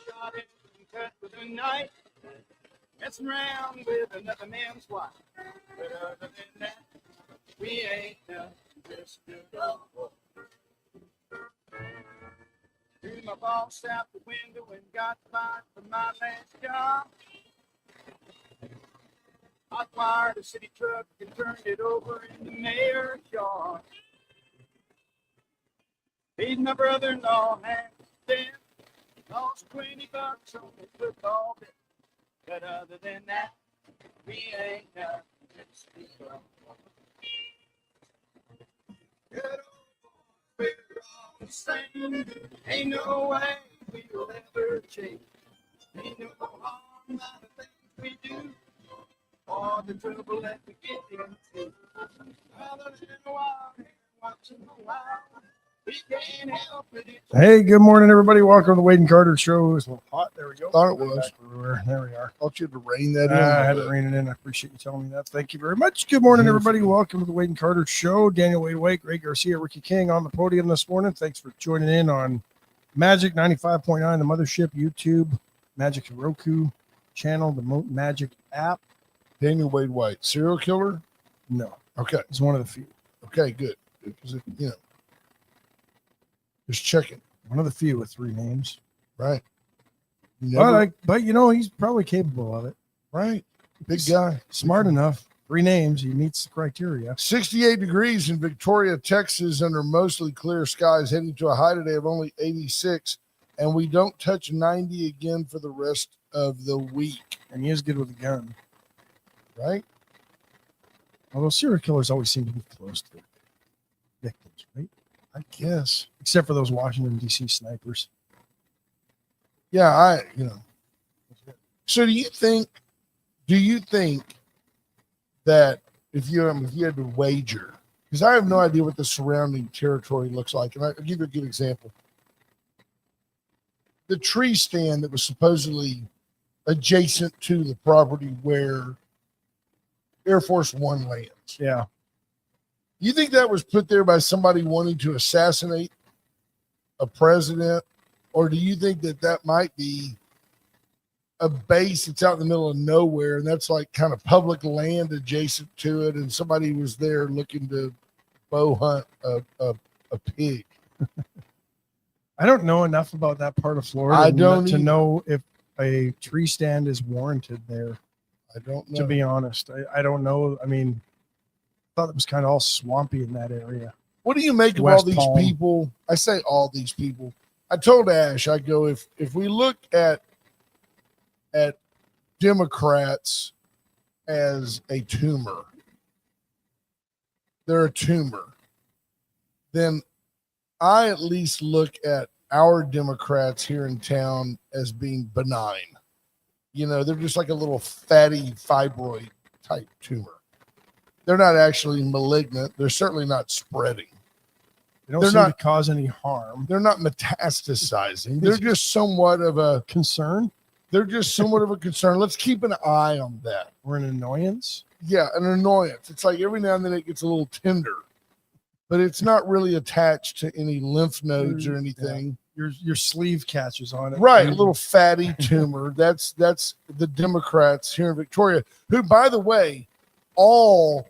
shot it and cut with a knife, messing around with another man's wife. But other than that, we ain't nothing, just good old boy. Threw my boss out the window and got fired from my last job. I fired a city truck and turned it over in the mayor's yard. Paid my brother-in-law half his debt. Lost $20 on the football bet. But other than that, we ain't nothing to speak of. Good old boy, we're all the same. Ain't no way we'll ever change. Ain't no harm by the things we do, or the trouble that we get into. Other than a while, watching a while. Hey, good morning, everybody. Welcome to the Wade and Carter Show. It's a little hot. There we go. Thought it was. There we are. Thought you had to rein that in. I had to rein it in. I appreciate you telling me that. Thank you very much. Good morning, everybody. Welcome to the Wade and Carter Show. Daniel Wade White, Greg Garcia, Ricky King on the podium this morning. Thanks for joining in on Magic 95.9, the Mothership, YouTube, Magic Roku channel, the Magic app. Daniel Wade White, serial killer? No. Okay. He's one of the few. Okay, good. Because, just checking. One of the few with three names. Right. But he's probably capable of it. Right. Big guy. Smart enough. Three names. He meets the criteria. 68 degrees in Victoria, Texas, under mostly clear skies, heading to a high today of only 86. And we don't touch 90 again for the rest of the week. And he is good with a gun. Right. Although serial killers always seem to be close to victims, right? I guess. Except for those Washington, D.C. snipers. Yeah, So do you think that if you had to wager, because I have no idea what the surrounding territory looks like, and I'll give you a good example. The tree stand that was supposedly adjacent to the property where Air Force One lands. Yeah. You think that was put there by somebody wanting to assassinate a president? Or do you think that might be a base that's out in the middle of nowhere and that's like kind of public land adjacent to it, and somebody was there looking to bow hunt a pig? I don't know enough about that part of Florida to know if a tree stand is warranted there. I don't know. To be honest, I don't know. I mean, I thought it was kind of all swampy in that area. What do you make of all these people? I say all these people. I told Ash, I go, if we look at Democrats as a tumor, they're a tumor, then I at least look at our Democrats here in town as being benign. They're just like a little fatty fibroid type tumor. They're not actually malignant. They're certainly not spreading. They don't seem to cause any harm. They're not metastasizing. They're just somewhat of a concern. They're just somewhat of a concern. Let's keep an eye on that. Or an annoyance? Yeah, an annoyance. It's like every now and then it gets a little tender, but it's not really attached to any lymph nodes or anything. Yeah. Your sleeve catches on it. Right, a little fatty tumor. That's the Democrats here in Victoria, who, by the way, all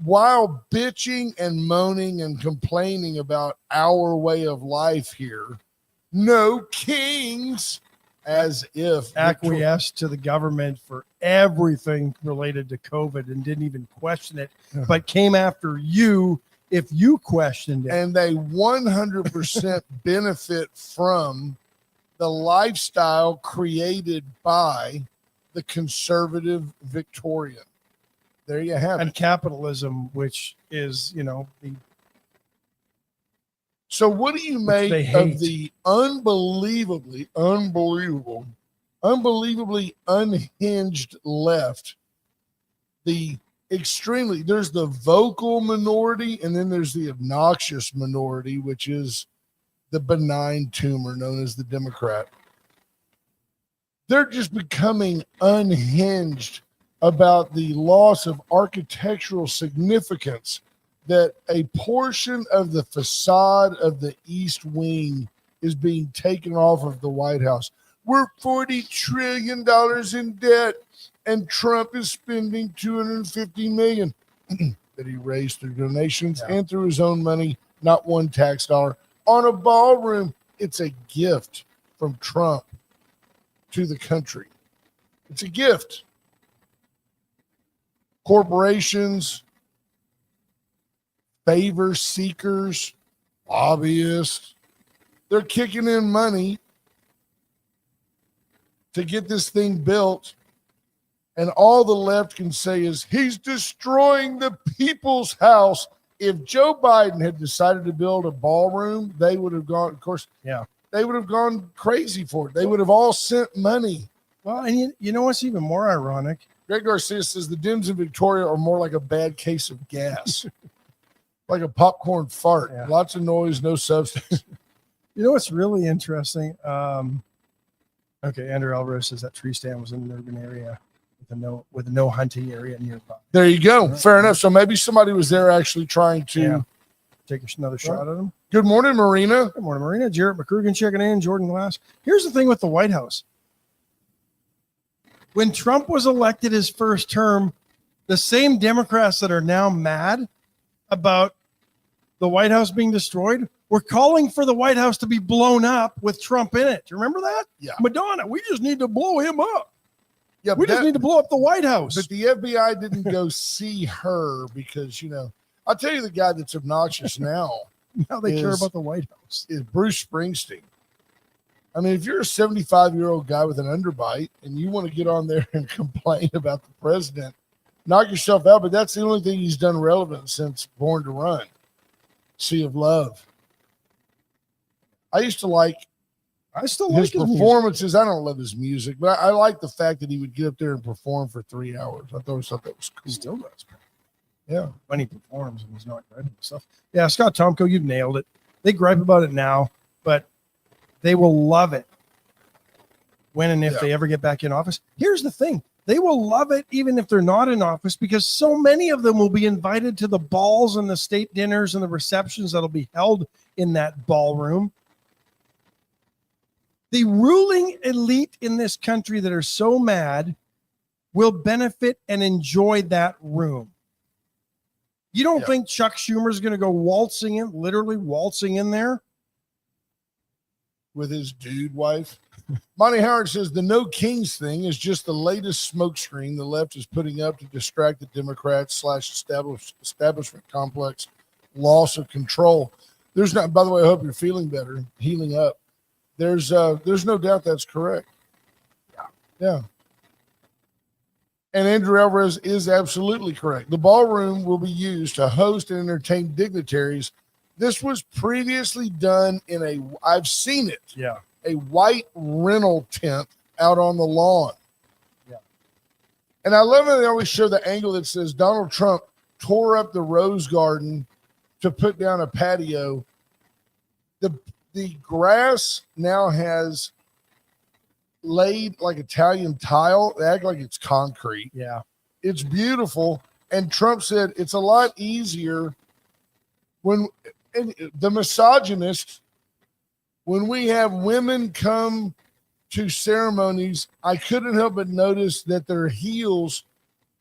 while bitching and moaning and complaining about our way of life here, no kings, as if acquiesced to the government for everything related to COVID and didn't even question it, but came after you if you questioned it. And they 100% benefit from the lifestyle created by the conservative Victorian. There you have it. And capitalism, which is, So what do you make of the unbelievably unhinged left? There's the vocal minority, and then there's the obnoxious minority, which is the benign tumor known as the Democrat. They're just becoming unhinged about the loss of architectural significance that a portion of the facade of the East Wing is being taken off of the White House. We're $40 trillion in debt, and Trump is spending $250 million that he raised through donations and through his own money, not one tax dollar, on a ballroom. It's a gift from Trump to the country. It's a gift. Corporations, favor seekers, lobbyists, they're kicking in money to get this thing built. And all the left can say is he's destroying the people's house. If Joe Biden had decided to build a ballroom, they would have gone, of course, they would have gone crazy for it. They would have all sent money. Well, and you know what's even more ironic? Greg Garcia says the Dems in Victoria are more like a bad case of gas, like a popcorn fart. Yeah. Lots of noise, no substance. You know what's really interesting? Okay, Andrew Alvarez says that tree stand was in an urban area with a no hunting area nearby. There you go. Fair enough. So maybe somebody was there actually trying to take another shot at him. Good morning, Marina. Good morning, Marina. Jarrett McCrugan checking in. Jordan Glass. Here's the thing with the White House. When Trump was elected his first term, the same Democrats that are now mad about the White House being destroyed were calling for the White House to be blown up with Trump in it. Do you remember that? Yeah. Madonna, we just need to blow him up. Yeah, we just need to blow up the White House. But the FBI didn't go see her because, I'll tell you the guy that's obnoxious now. Now they care about the White House. Is Bruce Springsteen. I mean, if you're a 75-year-old guy with an underbite and you want to get on there and complain about the president, knock yourself out. But that's the only thing he's done relevant since Born to Run, Sea of Love. I still like his performances. Music. I don't love his music, but I like the fact that he would get up there and perform for 3 hours. I thought that was cool. He still does. Yeah. When he performs and he's not writing stuff. Yeah, Scott Tomko, you've nailed it. They gripe about it now, but they will love it when and if they ever get back in office. Here's the thing. They will love it even if they're not in office because so many of them will be invited to the balls and the state dinners and the receptions that'll be held in that ballroom. The ruling elite in this country that are so mad will benefit and enjoy that room. You don't think Chuck Schumer is going to go literally waltzing in there? With his dude wife. Monty Howard says the no kings thing is just the latest smokescreen the left is putting up to distract the Democrats / establishment complex loss of control. There's not, by the way, I hope you're feeling better, healing up. There's no doubt that's correct. Yeah. And Andrew Alvarez is absolutely correct. The ballroom will be used to host and entertain dignitaries. This was previously done I've seen it. Yeah. A white rental tent out on the lawn. Yeah. And I love how they always show the angle that says Donald Trump tore up the Rose Garden to put down a patio. The grass now has laid like Italian tile. They act like it's concrete. Yeah. It's beautiful. And Trump said it's a lot easier when the misogynist, when we have women come to ceremonies, I couldn't help but notice that their heels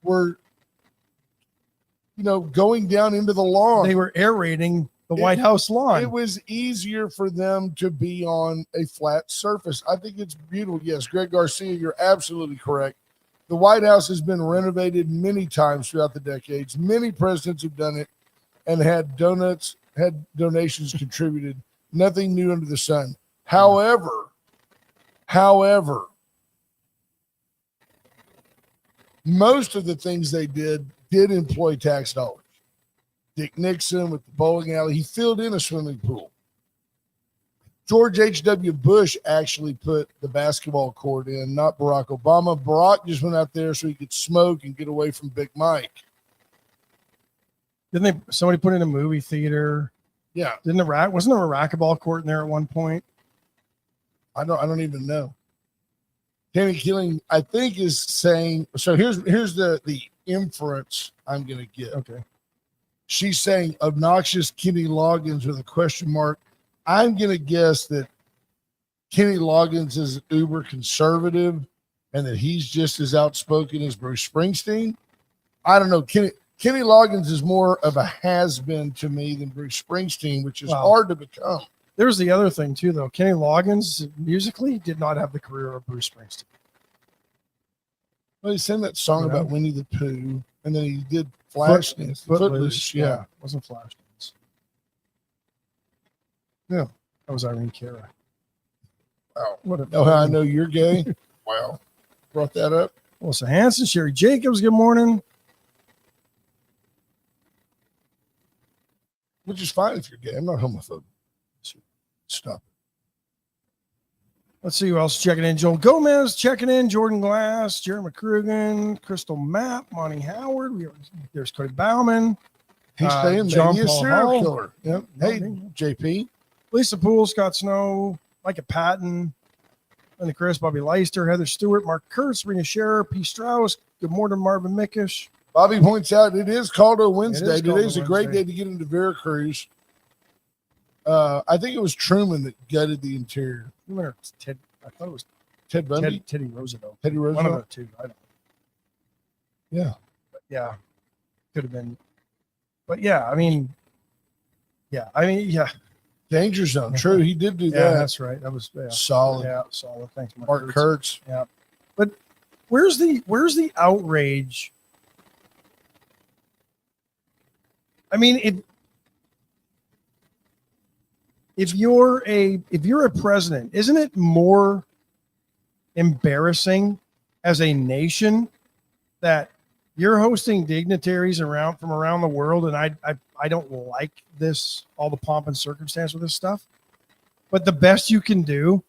were, going down into the lawn. They were aerating the White House lawn. It was easier for them to be on a flat surface. I think it's beautiful. Yes, Greg Garcia, you're absolutely correct. The White House has been renovated many times throughout the decades. Many presidents have done it and had donations contributed. Nothing new under the sun. However, most of the things they did employ tax dollars. Dick Nixon with the bowling alley, he filled in a swimming pool. George H.W. Bush actually put the basketball court in, not Barack Obama. Barack just went out there so he could smoke and get away from Big Mike. Didn't somebody put in a movie theater? Yeah. Wasn't there a racquetball court in there at one point? I don't even know. Tammy Keeling, I think, is saying, so here's the inference I'm going to get. Okay. She's saying obnoxious Kenny Loggins with a question mark. I'm going to guess that Kenny Loggins is uber conservative and that he's just as outspoken as Bruce Springsteen. I don't know. Kenny Loggins is more of a has-been to me than Bruce Springsteen, which is hard to become. There's the other thing too, though. Kenny Loggins musically did not have the career of Bruce Springsteen. Well, he sang that song about Winnie the Pooh, and then he did Footloose. Yeah. It wasn't Flashdance. Yeah. That was Irene Cara. Wow. Know how I know you're gay? Wow. Brought that up. Melissa Hanson, Sherry Jacobs, good morning. Which is fine if you're gay. I'm not homophobic. Stop it. Let's see who else is checking in. Joel Gomez checking in. Jordan Glass, Jerry McCrugan, Crystal Mapp, Monty Howard. There's Cody Bauman. He's saying John maybe a Paul serial Hall. killer. Yep. Hey, JP. Lisa Poole, Scott Snow, Micah Patton, Linda Chris, Bobby Leister, Heather Stewart, Mark Kurtz, Rena Scherer, P. Strauss. Good morning, Marvin Mickish. Bobby points out it is called a Wednesday. Today's a great Wednesday. day to get into Veracruz. I think it was Truman that gutted the interior. Ted, I thought it was Ted Bundy? Teddy Roosevelt. Teddy One Roosevelt? of the two. I don't know. Yeah. But yeah. Could have been. But yeah, I mean, yeah. Danger Zone. True. He did do Yeah, that. that's right. That was Solid. Yeah, solid. Thanks, Mark Kurtz. Yeah. But where's the outrage? I mean, if you're a president, isn't it more embarrassing as a nation that you're hosting dignitaries from around the world, and I don't like this, all the pomp and circumstance with this stuff, but the best you can do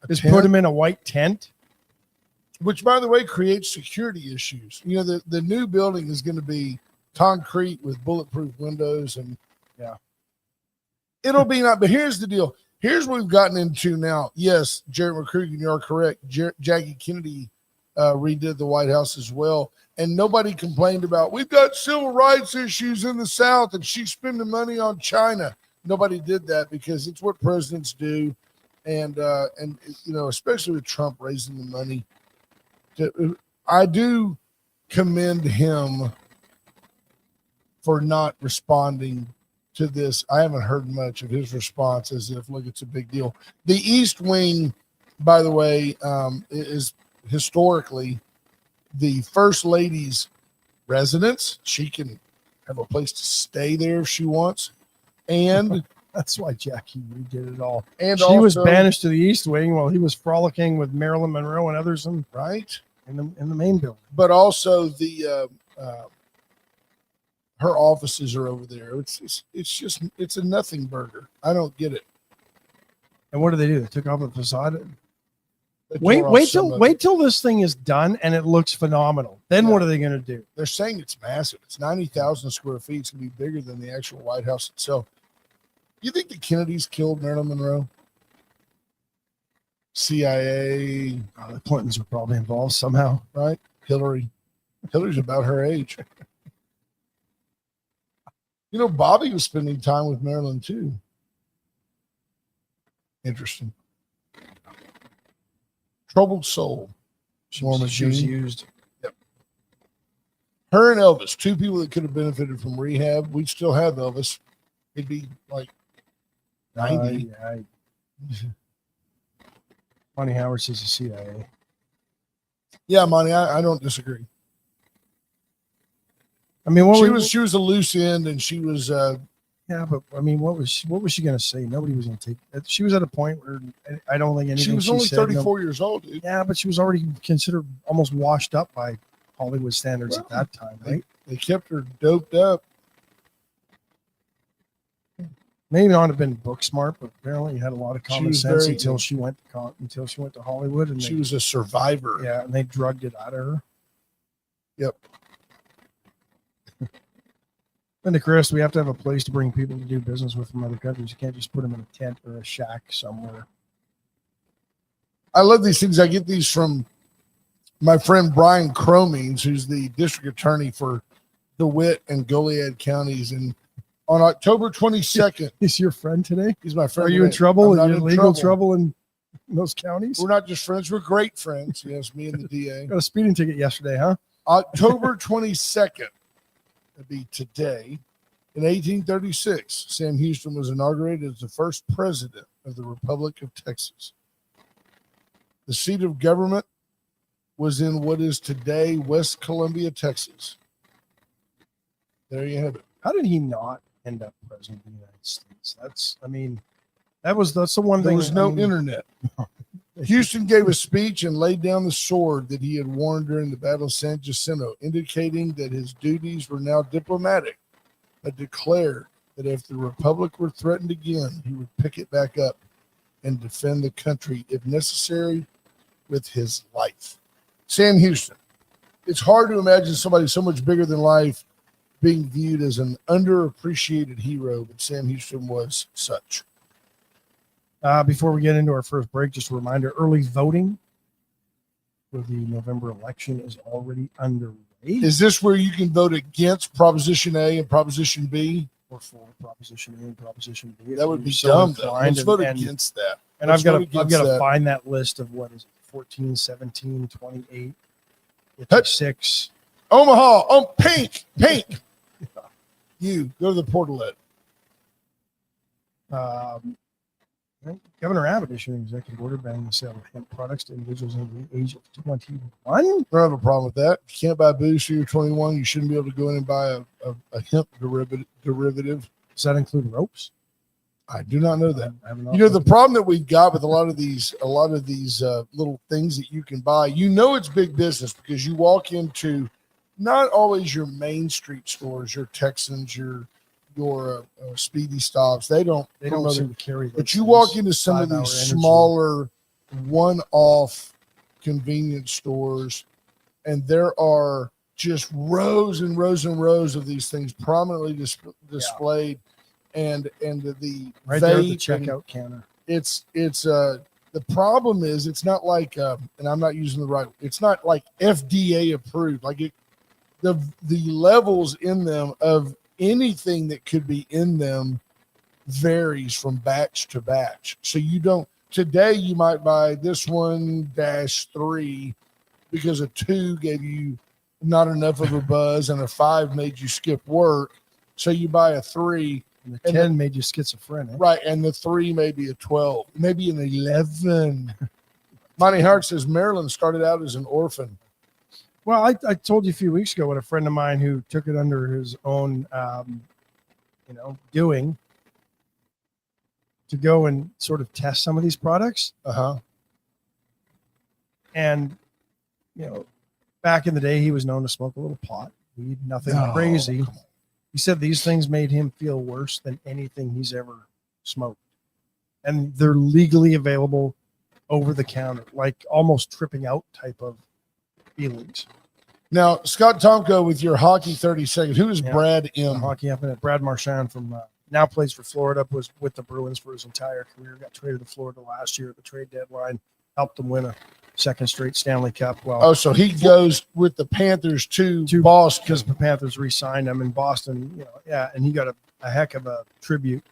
is put them in a white tent, which, by the way, creates security issues. You know, the new building is going to be concrete with bulletproof windows, and it'll be not. But here's the deal. Here's what we've gotten into now. Yes, Jared McCrugan, you're correct. Jackie Kennedy redid the White House as well, and nobody complained about we've got civil rights issues in the South and she's spending money on China. Nobody did that because it's what presidents do, and you know, especially with Trump raising the money. I do commend him for not responding to this. I haven't heard much of his response as if, look, it's a big deal. The East Wing, by the way, is historically the First Lady's residence. She can have a place to stay there if she wants. And that's why Jackie redid it all. And she was banished to the East Wing while he was frolicking with Marilyn Monroe and others in the main building. But also the her offices are over there. It's a nothing burger. I don't get it. And what do? They took off the facade. Wait till this thing is done and it looks phenomenal. Then what are they going to do? They're saying it's massive. It's 90,000 square feet. It's going to be bigger than the actual White House itself. You think the Kennedys killed Marilyn Monroe? CIA. The Clintons are probably involved somehow, right? Hillary's about her age. You know, Bobby was spending time with Marilyn too. Interesting. Troubled soul. She was used. Yep. Her and Elvis, two people that could have benefited from rehab. We'd still have Elvis. He'd be like 90. Monty Howard says the CIA. Yeah, Monty, I don't disagree. I mean, she was a loose end, and she was. Yeah, but I mean, what was she going to say? Nobody was going to take. She was at a point where I don't think anything. She was only 34 years old, dude. Yeah, but she was already considered almost washed up by Hollywood standards at that time, right? They kept her doped up. Maybe not have been book smart, but apparently had a lot of common sense until she went to Hollywood, and she was a survivor. Yeah, and they drugged it out of her. Yep. Linda Chris, we have to have a place to bring people to do business with from other countries. You can't just put them in a tent or a shack somewhere. I love these things. I get these from my friend Brian Cromings, who's the district attorney for DeWitt and Goliad counties. And On October 22nd, He's your friend today? he's my friend. Are you in today. trouble? I'm Are not you in in legal trouble in those counties? We're not just friends, we're great friends. Yes, me and the DA. Got a speeding ticket yesterday, huh? October 22nd, that'd be today. In 1836, Sam Houston was inaugurated as the first president of the Republic of Texas. The seat of government was in what is today West Columbia, Texas. There you have it. How did he not end up president of the United States? That's the one There thing. was no internet. Houston gave a speech and laid down the sword that he had worn during the Battle of San Jacinto, indicating that his duties were now diplomatic, but declared that if the Republic were threatened again, he would pick it back up and defend the country, if necessary, with his life. Sam Houston. It's hard to imagine somebody so much bigger than life being viewed as an underappreciated hero, but Sam Houston was such. Before we get into our first break, just a reminder, early voting for the November election is already underway. Is this where you can vote against Proposition A and Proposition B? Or for Proposition A and Proposition B? That would be So dumb, though. inclined, Let's vote and against that. And Let's I've got vote to against that. find that list of what is it, 14, 17, 28, Hey. 6. Omaha, pink. You go to the portalet. Governor Abbott issued an executive order banning the sale of hemp products to individuals under the age of 21. I don't have a problem with that. You can't buy booze till you're 21. You shouldn't be able to go in and buy a hemp derivative. Does that include ropes? I do not know that. I have not You know, the problem that we've got with a lot of these little things that you can buy, it's big business because you walk into not always your main street stores, your Texans, your Speedy Stops. They don't seem to carry those but you things. walk into some of 5 Hour these Energy. smaller one-off convenience stores, and there are just rows and rows and rows of these things prominently displayed, and the right there at the vape and checkout counter. it's the problem is it's not like and I'm not using the right, it's not like FDA approved, like the levels in them of anything that could be in them varies from batch to batch. So today you might buy this one -3 because a 2 gave you not enough of a buzz and a 5 made you skip work. So you buy a 3. And the 10 made you schizophrenic. Right, and the 3 may be a 12, maybe an 11. Monty Hart says Maryland started out as an orphan. Well, I told you a few weeks ago what a friend of mine who took it under his own, doing to go and sort of test some of these products. And, back in the day, he was known to smoke a little pot, weed, nothing crazy. He said these things made him feel worse than anything he's ever smoked. And they're legally available over the counter, like almost tripping out type of feelings. Now, Scott Tomko with your hockey 30 seconds. Who is Brad M? Hockey up in it. Brad Marchand from now plays for Florida, was with the Bruins for his entire career, got traded to Florida last year at the trade deadline, helped them win a second straight Stanley Cup. Well, so he goes with the Panthers to Boston because the Panthers re-signed him in Boston. And he got a heck of a tribute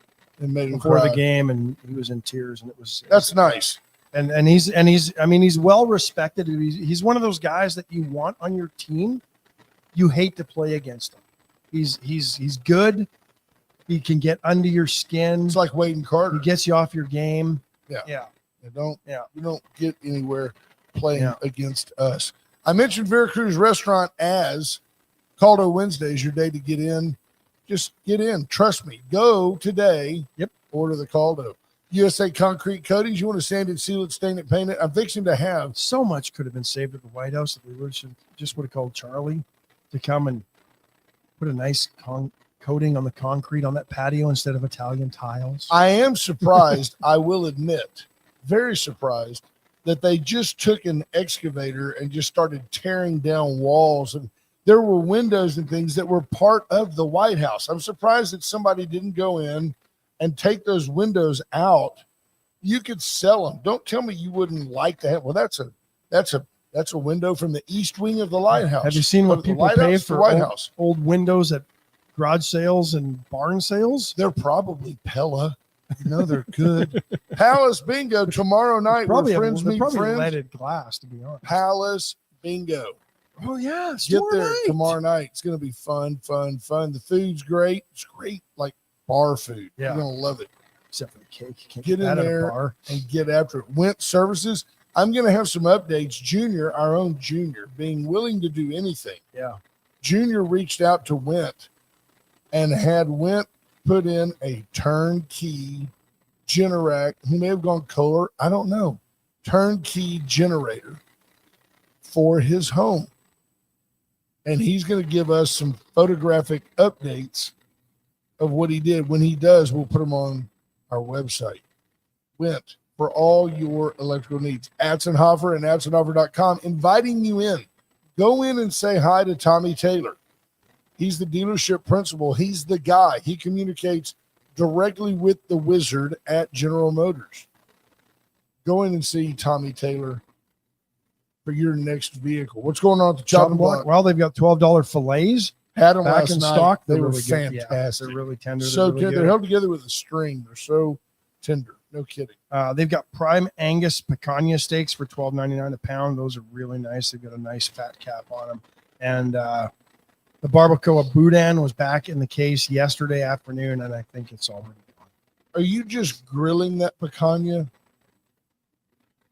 and made him before cry. the game, and he was in tears, and That's nice. And he's well respected. He's one of those guys that you want on your team. You hate to play against him. He's good. He can get under your skin. It's like Wade and Carter. He gets you off your game. Yeah. You don't get anywhere playing against us. I mentioned Veracruz Restaurant as Caldo Wednesday is your day to get in. Just get in. Trust me. Go today. Yep. Order the Caldo. USA Concrete Coatings. You want to sand it, seal it, stain it, paint it. I'm fixing to have. So much could have been saved at the White House if we would have called Charlie to come and put a nice coating on the concrete on that patio instead of Italian tiles. I am surprised, I will admit, very surprised, that they just took an excavator and just started tearing down walls. And there were windows and things that were part of the White House. I'm surprised that somebody didn't go in and take those windows out. You could sell them. Don't tell me you wouldn't like that. Well, that's a window from the east wing of the lighthouse. Have you seen what people pay for White House? Old windows at garage sales and barn sales. They're probably Pella. You know, they're good. Palace Bingo tomorrow night. Probably where friends meet probably friends. leaded glass, to be honest. Palace Bingo. Oh yeah, Get there tomorrow night. It's going to be fun. The food's great. It's great, like bar food. Yeah. You're going to love it. Except for the cake. You can't Get in that at a there bar. and get after it. Went services. I'm going to have some updates. Junior, our own Junior, being willing to do anything. Yeah. Junior reached out to Went and had Went put in a turnkey Generac. He may have gone Kohler. I don't know. Turnkey generator for his home. And he's going to give us some photographic updates of what he did. When he does, we'll put them on our website. Went for all your electrical needs. Atzenhofer and atzenhofer.com inviting you in. Go in and say hi to Tommy Taylor. He's the dealership principal. He's the guy. He communicates directly with the wizard at General Motors. Go in and see Tommy Taylor for your next vehicle. What's going on at the chopping block? Well, they've got $12 fillets Had them back last in night. stock. They They're were really good. Yeah, fantastic. they're really tender. So They're really tender. They're good. held together with a string. They're so tender. No kidding. They've got prime Angus picanha steaks for $12.99 a pound. Those are really nice. They've got a nice fat cap on them. And the barbacoa boudin was back in the case yesterday afternoon, and I think it's already gone. Are you just grilling that picanha?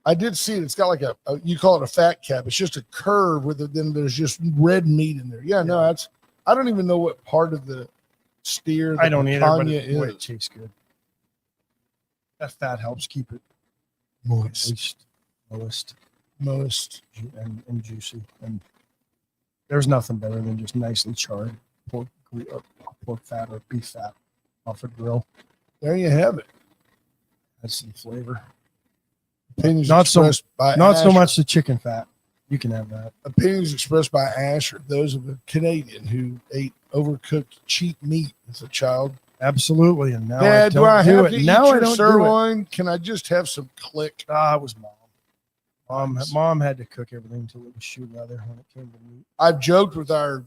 I did see it. It's got like a you call it a fat cap. It's just a curve with it. Then there's just red meat in there. Yeah, no, that's. I don't even know what part of the steer the I don't either, but picanha boy, it is. tastes good. That fat helps keep it Moist, moist, and juicy. And there's nothing better than just nicely charred pork fat or beef fat off a grill. There you have it. That's some flavor. Opinions Not so expressed by Not so Asher. much the chicken fat. You can have that. Opinions expressed by Asher, those of a Canadian who ate overcooked cheap meat as a child. Absolutely. And now Dad, do I have it. to eat Now I your don't do it. sirloin? Can I just have some click? It was mom. Nice. Mom had to cook everything until it was shoe leather when it came to meat. I've joked with our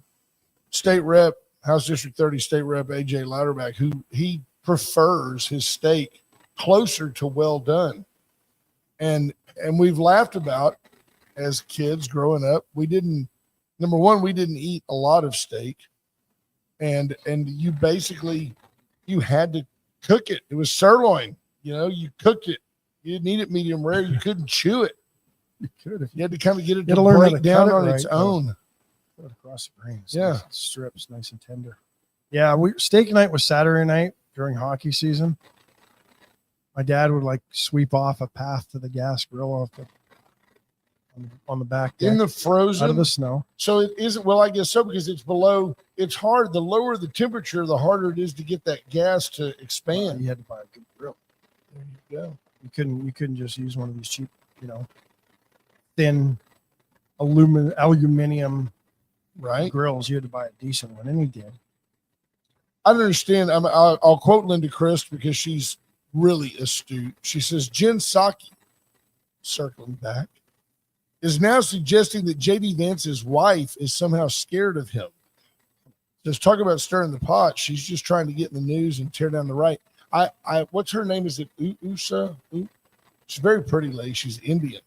state rep, House District 30 state rep, AJ Louderback, who he prefers his steak closer to well done. And we've laughed about as kids growing up. We didn't eat a lot of steak. And you basically, you had to cook it. It was sirloin. You know, you cooked it. You didn't eat it medium rare. You couldn't chew it. You could. You had to kind of get it You to gotta learn how break to down cut it on right, its though. own. Put it across the grains. Yeah. Nice strips, nice and tender. Yeah, steak night was Saturday night during hockey season. My dad would like sweep off a path to the gas grill off on the back deck In the frozen. out of the snow. So it isn't, well, I guess so, because it's below, it's hard. The lower the temperature, the harder it is to get that gas to expand. You had to buy a good grill. There you go. You couldn't just use one of these cheap, thin aluminum Right. grills. You had to buy a decent one, and he did. I don't understand. I'll quote Linda Christ because she's really astute. She says, Jen Psaki, circling back, is now suggesting that J.D. Vance's wife is somehow scared of him. Just talk about stirring the pot. She's just trying to get in the news and tear down the right. What's her name? Is it Usha? She's a very pretty lady. She's Indian.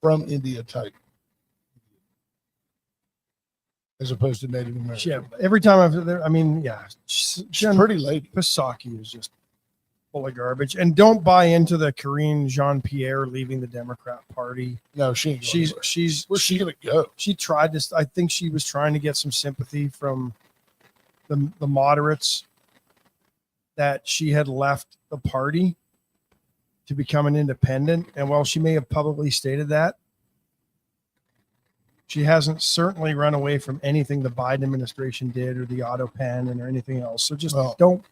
From India type. As opposed to Native American. Yeah, every time I've there, She's a Jen pretty lady. Psaki is just full of garbage. And don't buy into the Karine Jean-Pierre leaving the Democrat Party. No, she ain't going anywhere. Where's she gonna go? She tried to. I think she was trying to get some sympathy from the moderates that she had left the party to become an independent. And while she may have publicly stated that, she hasn't certainly run away from anything the Biden administration did or the auto pen or anything else. So just don't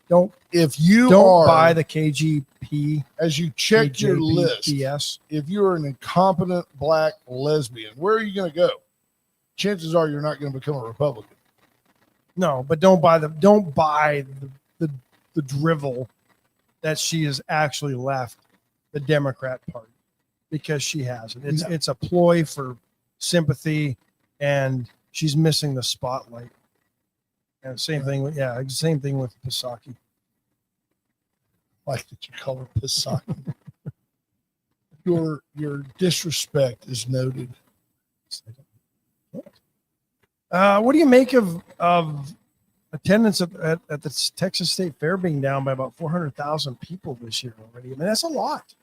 If you don't are buy the KGP. as you check your KJP list, BS. if you're an incompetent black lesbian, where are you going to go? Chances are you're not going to become a Republican. No, but don't buy the drivel that she has actually left the Democrat Party, because she hasn't. It's a ploy for sympathy, and she's missing the spotlight. And same thing with Pisaki. Like that you call her Pisaki. Your disrespect is noted. What do you make of attendance at the Texas State Fair being down by about 400,000 people this year already? I mean, that's a lot.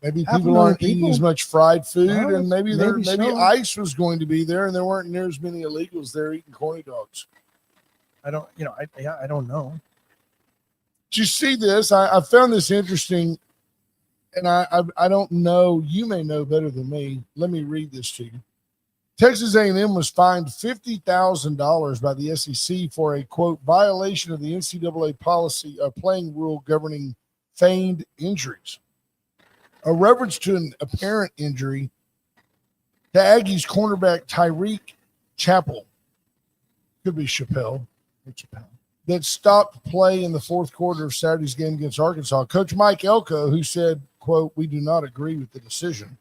Maybe Half a people million aren't eating people. as much fried food, Well, and maybe maybe so. ICE was going to be there, and there weren't near as many illegals there eating corny dogs. I don't know. Did you see this? I found this interesting, and I don't know. You may know better than me. Let me read this to you. Texas A&M was fined $50,000 by the SEC for a, quote, violation of the NCAA policy of playing rule governing feigned injuries. A reference to an apparent injury to Aggies cornerback Tyreek Chappell, could be Chappelle, that stopped play in the fourth quarter of Saturday's game against Arkansas. Coach Mike Elko, who said, quote, we do not agree with the decision,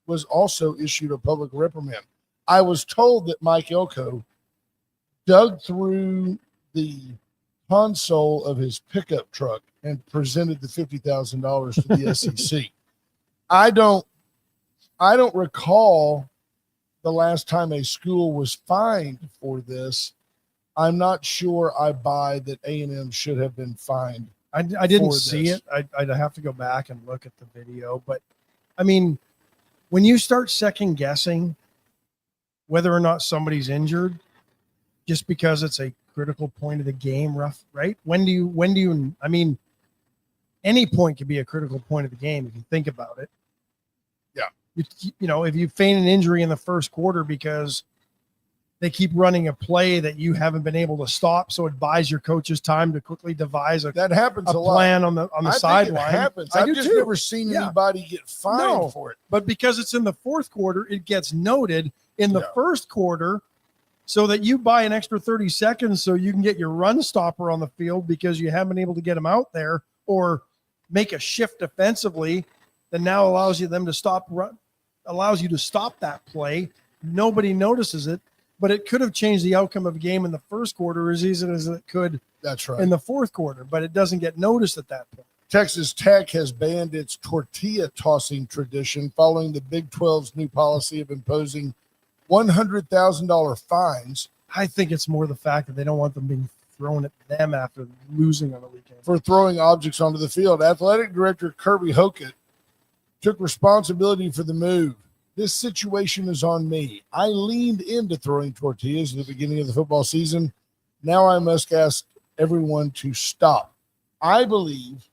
was also issued a public reprimand. I was told that Mike Elko dug through the console of his pickup truck and presented the $50,000 to the SEC. I don't recall the last time a school was fined for this. I'm not sure I buy that A&M should have been fined. I didn't see it. I'd have to go back and look at the video. But, I mean, when you start second guessing whether or not somebody's injured just because it's a critical point of the game, right? When do you, I mean, any point could be a critical point of the game if you think about it. Yeah. You know, if you feign an injury in the first quarter because they keep running a play that you haven't been able to stop, so it buys your coaches time to quickly devise that happens a plan lot. on the sideline. It happens. I I've do just too. never seen anybody get fined for it. But because it's in the fourth quarter, it gets noted in the first quarter so that you buy an extra 30 seconds so you can get your run stopper on the field because you haven't been able to get him out there, or make a shift defensively that now allows you to stop that play. Nobody notices it, but it could have changed the outcome of a game in the first quarter as easy as it could in the fourth quarter, but it doesn't get noticed at that point. Texas Tech has banned its tortilla tossing tradition following the Big 12's new policy of imposing $100,000 fines. I think it's more the fact that they don't want them being thrown at them after losing on the weekend for throwing objects onto the field. Athletic Director Kirby Hocutt took responsibility for the move. This situation is on me. I leaned into throwing tortillas at the beginning of the football season. Now I must ask everyone to stop. I believe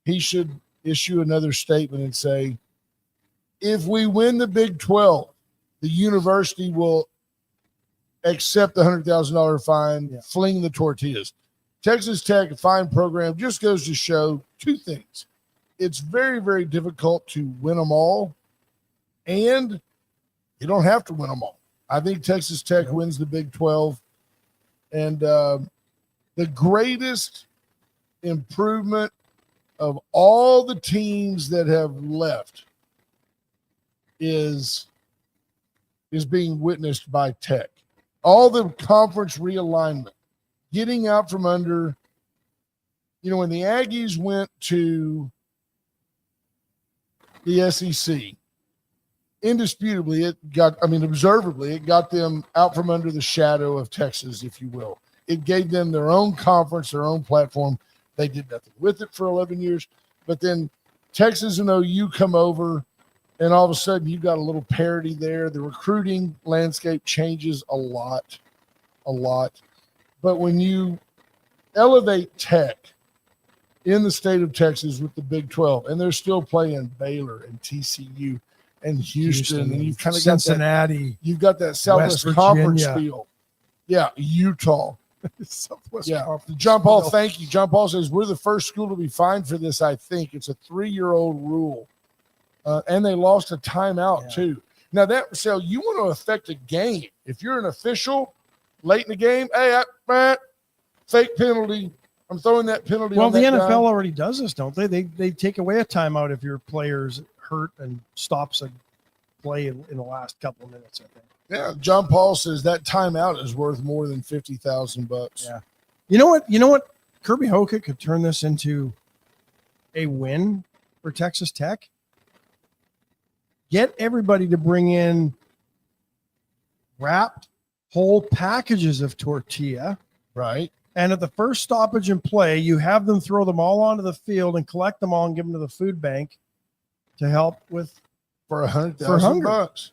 he should issue another statement and say, if we win the Big 12, the university will accept the $100,000 fine, fling the tortillas. Texas Tech fine program just goes to show two things. It's very, very difficult to win them all, and you don't have to win them all. I think Texas Tech wins the Big 12, and the greatest improvement of all the teams that have left is being witnessed by Tech. All the conference realignment, getting out from under, when the Aggies went to the SEC, indisputably observably, it got them out from under the shadow of Texas, if you will. It gave them their own conference, their own platform. They did nothing with it for 11 years. But then Texas and OU come over, and all of a sudden you've got a little parity there. The recruiting landscape changes a lot. But when you elevate Tech in the state of Texas with the Big 12, and they're still playing Baylor and TCU and Houston and you've kind of got Cincinnati. You've got that Southwest Conference feel. Yeah, Utah. Southwest Conference. John Paul, thank you. John Paul says, we're the first school to be fined for this, I think. It's a 3-year-old rule. And they lost a timeout, too. Now, you want to affect a game. If you're an official late in the game, hey, fake penalty. I'm throwing that penalty on that guy. Well, the NFL already does this, don't they? They take away a timeout if your player's hurt and stops a play in the last couple of minutes, I think. Yeah, John Paul says that timeout is worth more than $50,000. Yeah. You know what? Kirby Hocutt could turn this into a win for Texas Tech. Get everybody to bring in wrapped whole packages of tortilla. Right. And at the first stoppage in play, you have them throw them all onto the field and collect them all and give them to the food bank to help with For $100,000.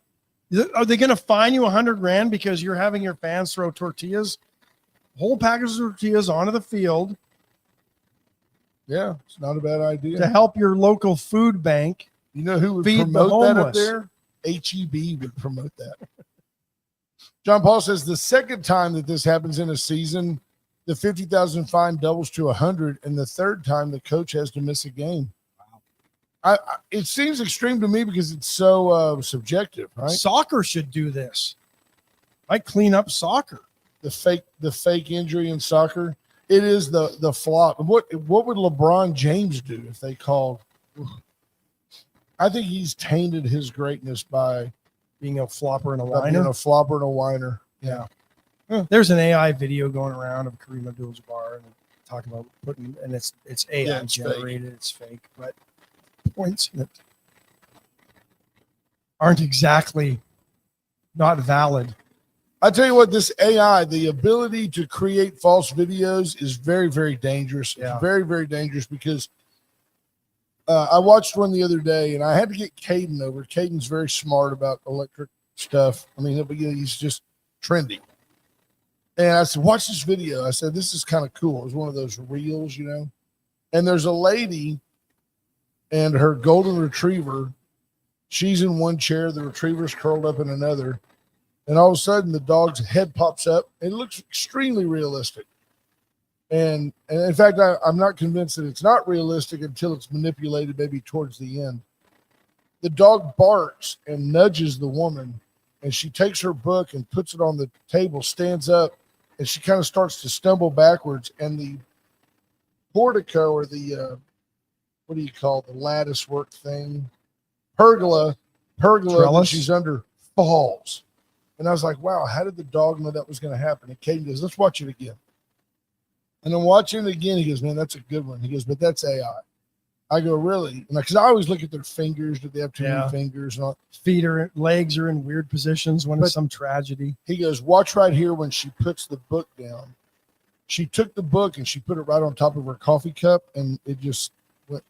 Are they going to fine you $100,000 because you're having your fans throw tortillas, whole packages of tortillas onto the field? Yeah, it's not a bad idea. To help your local food bank. You know who would feed promote the that up homeless. there? HEB would promote that. John Paul says the second time that this happens in a season, the $50,000 fine doubles to $100,000, and the third time the coach has to miss a game. Wow. It seems extreme to me because it's so subjective, right? Soccer should do this. I clean up soccer. The fake injury in soccer. It is the flop. What would LeBron James do if they called? I think he's tainted his greatness by being a flopper and a being whiner. a flopper and a whiner. Yeah. There's an AI video going around of Kareem Abdul-Jabbar and talking about it's AI generated, it's fake, but points in it aren't exactly not valid. I tell you what, this AI, the ability to create false videos is very, very dangerous. Yeah. It's very, very dangerous because I watched one the other day and I had to get Caden over. Caden's very smart about electric stuff. I mean, he's just trendy. And I said, watch this video. I said, this is kind of cool. It was one of those reels, you know. And there's a lady and her golden retriever. She's in one chair. The retriever's curled up in another. And all of a sudden, the dog's head pops up. It looks extremely realistic. And in fact, I'm not convinced that it's not realistic until it's manipulated maybe towards the end. The dog barks and nudges the woman, and she takes her book and puts it on the table, stands up, and she kind of starts to stumble backwards. And the portico or the, what do you call it, the lattice work thing? Pergola that she's under falls. And I was like, wow, how did the dog know that was going to happen? And Caden goes, let's watch it again. And then watching it again, he goes, man, that's a good one. He goes, but that's AI. I go, really? Because I always look at their fingers. Do they have too many fingers? And all. Legs are in weird positions when it's some tragedy. He goes, watch right here when she puts the book down. She took the book and she put it right on top of her coffee cup, and it just went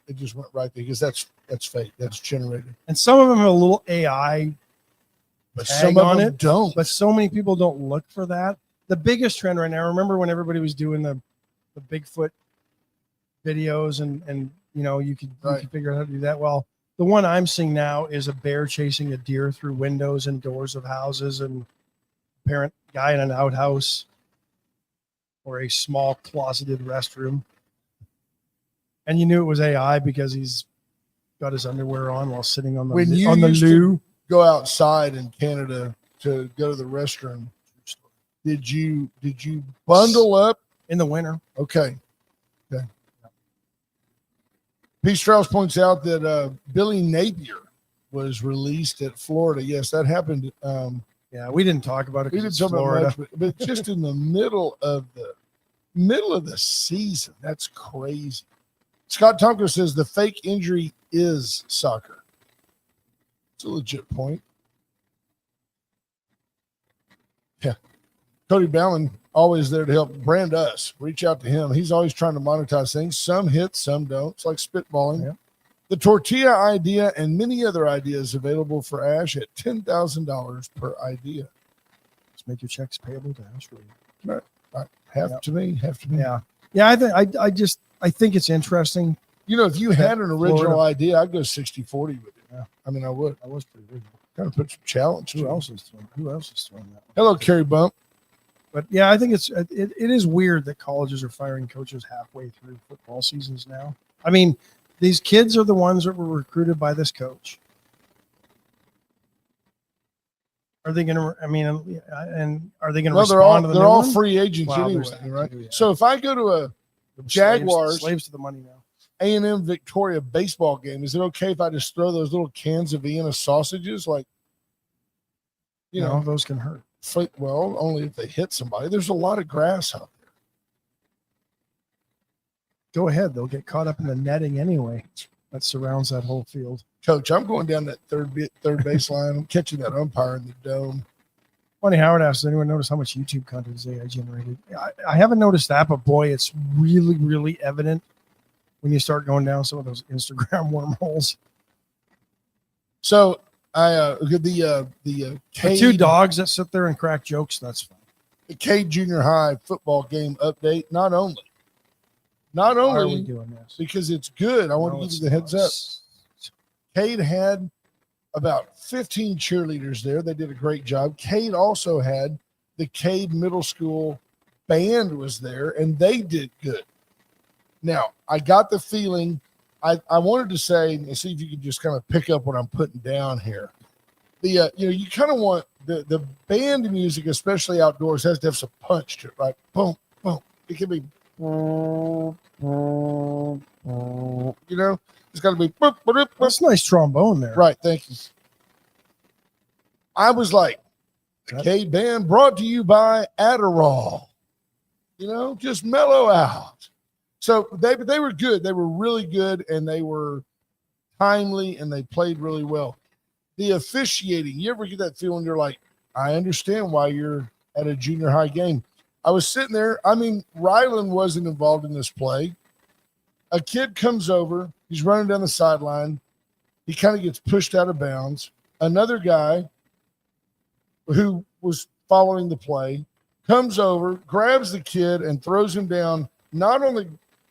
right there. Because that's fake. That's generated. And some of them have a little AI but some of them don't. But so many people don't look for that. The biggest trend right now, remember when everybody was doing the Bigfoot videos and you know, you could figure out how to do that. Well, the one I'm seeing now is a bear chasing a deer through windows and doors of houses, and apparent guy in an outhouse or a small closeted restroom. And you knew it was AI because he's got his underwear on while sitting on the loo. Go outside in Canada to go to the restroom. Did you bundle up in the winter? Okay. Pete Strauss points out that Billy Napier was released at Florida. Yes, that happened. Yeah, we didn't talk about it. We didn't talk about much, but just in the middle of the season. That's crazy. Scott Tomko says the fake injury is soccer. It's a legit point. Yeah. Cody Ballin, always there to help brand us. Reach out to him. He's always trying to monetize things. Some hit, some don't. It's like spitballing. Yeah. The tortilla idea and many other ideas available for Ash at $10,000 per idea. Let's make your checks payable to Ash. Right. Half to me. Yeah. Yeah. I think it's interesting. You know, if you had an original idea, I'd go 60-40 with it. Yeah. I mean, I would. I was pretty original. Kind of put some challenge. Who else is throwing that? Hello, Kerry Bump. But yeah, I think it is weird that colleges are firing coaches halfway through football seasons now. I mean, these kids are the ones that were recruited by this coach. Are they going to? I mean, and are they going to respond to the? They're all free agents anyway, right? Too, yeah. So if I go to a Jaguars, slaves to the money now. A&M Victoria baseball game, is it okay if I just throw those little cans of Vienna sausages? Like, You know, those can hurt. well, only if they hit somebody. There's a lot of grass out there. Go ahead. They'll get caught up in the netting anyway that surrounds that whole field. Coach, I'm going down that third baseline. I'm catching that umpire in the dome. Funny, Howard asked, does anyone notice how much YouTube content is AI generated? I haven't noticed that, but boy, it's really, really evident when you start going down some of those Instagram wormholes. So the Cade, 2 dogs that sit there and crack jokes, that's fun. The Cade Junior High football game update. Not only Why are we doing this? because it's good. I want to give you the heads up. Cade had about 15 cheerleaders there. They did a great job. Cade also had the Cade Middle School band was there, and they did good. Now, I got the feeling I wanted to say, and see if you could just kind of pick up what I'm putting down here. The you kind of want the band music, especially outdoors, has to have some punch to it, right? Boom, boom. It can be, it's got to be. That's nice trombone there. Right, thank you. I was like, the Cade Band brought to you by Adderall. Just mellow out. So they were good. They were really good, and they were timely, and they played really well. The officiating, you ever get that feeling you're like, I understand why you're at a junior high game. I was sitting there. I mean, Ryland wasn't involved in this play. A kid comes over. He's running down the sideline. He kind of gets pushed out of bounds. Another guy who was following the play comes over, grabs the kid, and throws him down, not only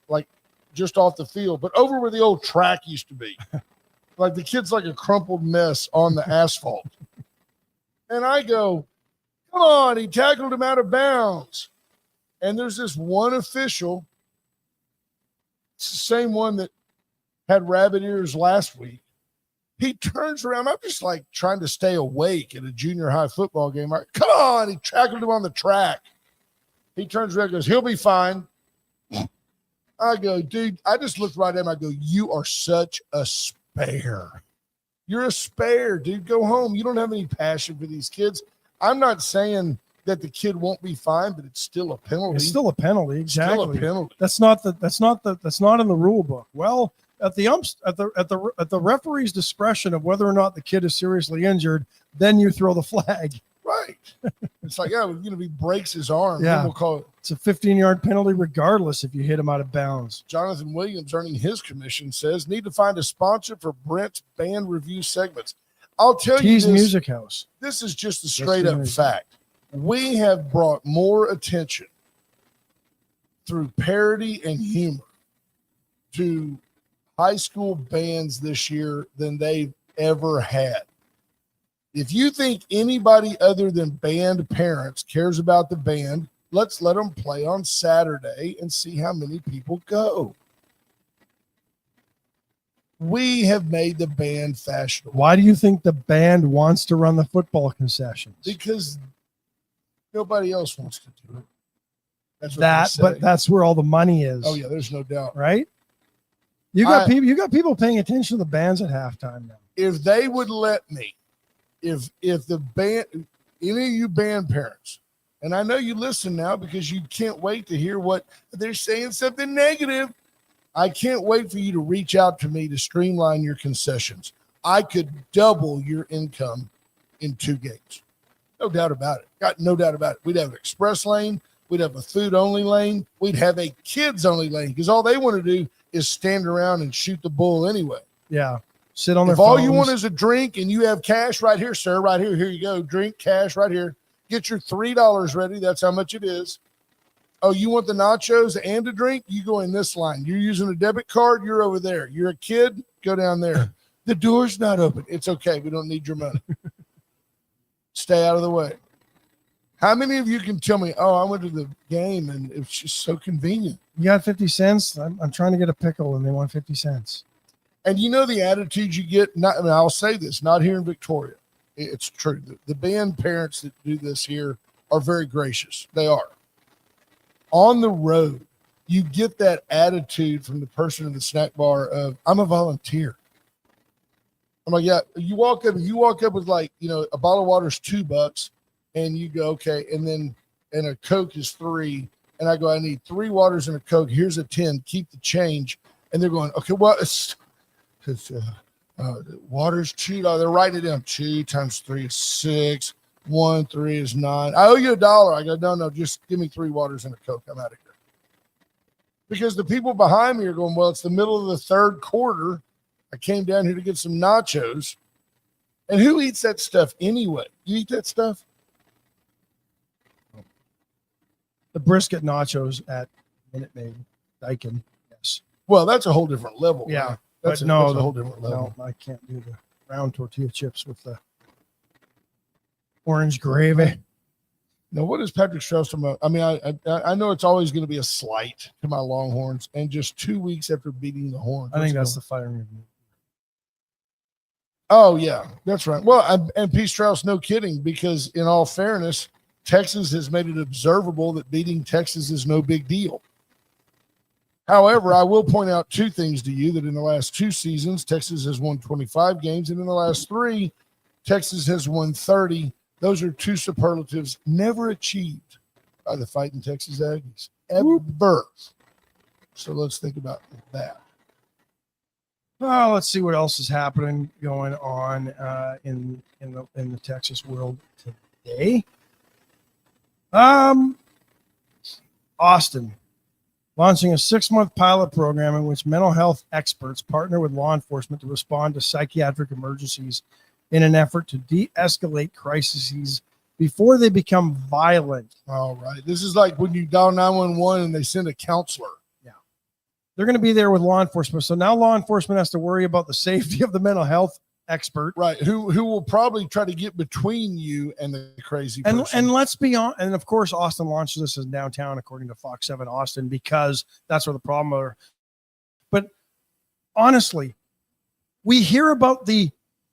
like just off the field, but over where the old track used to be. Like the kid's like a crumpled mess on the asphalt. And I go, come on, he tackled him out of bounds. And there's this one official, it's the same one that had rabbit ears last week. He turns around. I'm just like trying to stay awake at a junior high football game. Like, come on, he tackled him on the track. He turns around and goes, he'll be fine. I go, dude, I just looked right at him. I go, you are such a spare. You're a spare, dude. Go home. You don't have any passion for these kids. I'm not saying that the kid won't be fine, but it's still a penalty. It's still a penalty, exactly. Still a penalty. That's not in the rule book. Well, at the referee's discretion of whether or not the kid is seriously injured, then you throw the flag. Right. It's like, he breaks his arm. Yeah. Then we'll call it. It's a 15-yard penalty regardless if you hit him out of bounds. Jonathan Williams, earning his commission, says, need to find a sponsor for Brent's band review segments. I'll tell you this. Music House. This is just a straight up fact. We have brought more attention through parody and humor to high school bands this year than they've ever had. If you think anybody other than band parents cares about the band, let's let them play on Saturday and see how many people go. We have made the band fashionable. Why do you think the band wants to run the football concessions? Because nobody else wants to do it. That's what but that's where all the money is. Oh yeah, there's no doubt. Right? You got people paying attention to the bands at halftime now. If they would let me, if the band, any of you band parents, and I know you listen now because you can't wait to hear what they're saying, something negative. I can't wait for you to reach out to me to streamline your concessions. I could double your income in 2 games. No doubt about it. Got no doubt about it. We'd have an express lane. We'd have a food-only lane. We'd have a kids-only lane because all they want to do is stand around and shoot the bull anyway. Yeah. Sit on their If all phones. you want is a drink and you have cash right here, sir, right here, here you go. Drink, cash right here. Get your $3 ready. That's how much it is. Oh, you want the nachos and a drink? You go in this line. You're using a debit card? You're over there. You're a kid? Go down there. The door's not open. It's okay. We don't need your money. Stay out of the way. How many of you can tell me, oh, I went to the game and it's just so convenient? You got 50 cents? I'm trying to get a pickle and they want 50 cents. And you know the attitude you get, I'll say this, not here in Victoria. It's true. The band parents that do this here are very gracious. They are. On the road, you get that attitude from the person in the snack bar of, I'm a volunteer. I'm like, yeah. You walk up with like, a bottle of water is $2, and you go, okay, and a Coke is $3, and I go, I need 3 waters and a Coke. Here's a 10. Keep the change. And they're going, okay, well, it's water's $2. They're writing it down. 2 times 3 is 6. 1, 3 is 9. I owe you $1. I go, no, just give me 3 waters and a Coke. I'm out of here. Because the people behind me are going, well, it's the middle of the third quarter. I came down here to get some nachos. And who eats that stuff anyway? You eat that stuff? The brisket nachos at Minute Maid, Daikin. Yes. Well, that's a whole different level. Yeah. Right? That's a whole different level. No, I can't do the round tortilla chips with the orange gravy. Now, what is Patrick Strauss about? I mean, I know it's always going to be a slight to my Longhorns, and just 2 weeks after beating the Horns. I think that's the firing of me. Oh, yeah, that's right. Well, and P. Strauss, no kidding, because in all fairness, Texas has made it observable that beating Texas is no big deal. However, I will point out 2 things to you, that in the last 2 seasons, Texas has won 25 games, and in the last 3, Texas has won 30. Those are 2 superlatives never achieved by the Fighting Texas Aggies, ever. So let's think about that. Well, let's see what else is happening going on in the Texas world today. Austin launching a 6-month pilot program in which mental health experts partner with law enforcement to respond to psychiatric emergencies in an effort to de-escalate crises before they become violent. All right. This is like when you dial 911 and they send a counselor. Yeah. They're going to be there with law enforcement. So now law enforcement has to worry about the safety of the mental health expert. Right. Who will probably try to get between you and the crazy person. And let's be on. And of course, Austin launches this in downtown, according to Fox 7 Austin, because that's where the problem are. But honestly, we hear about the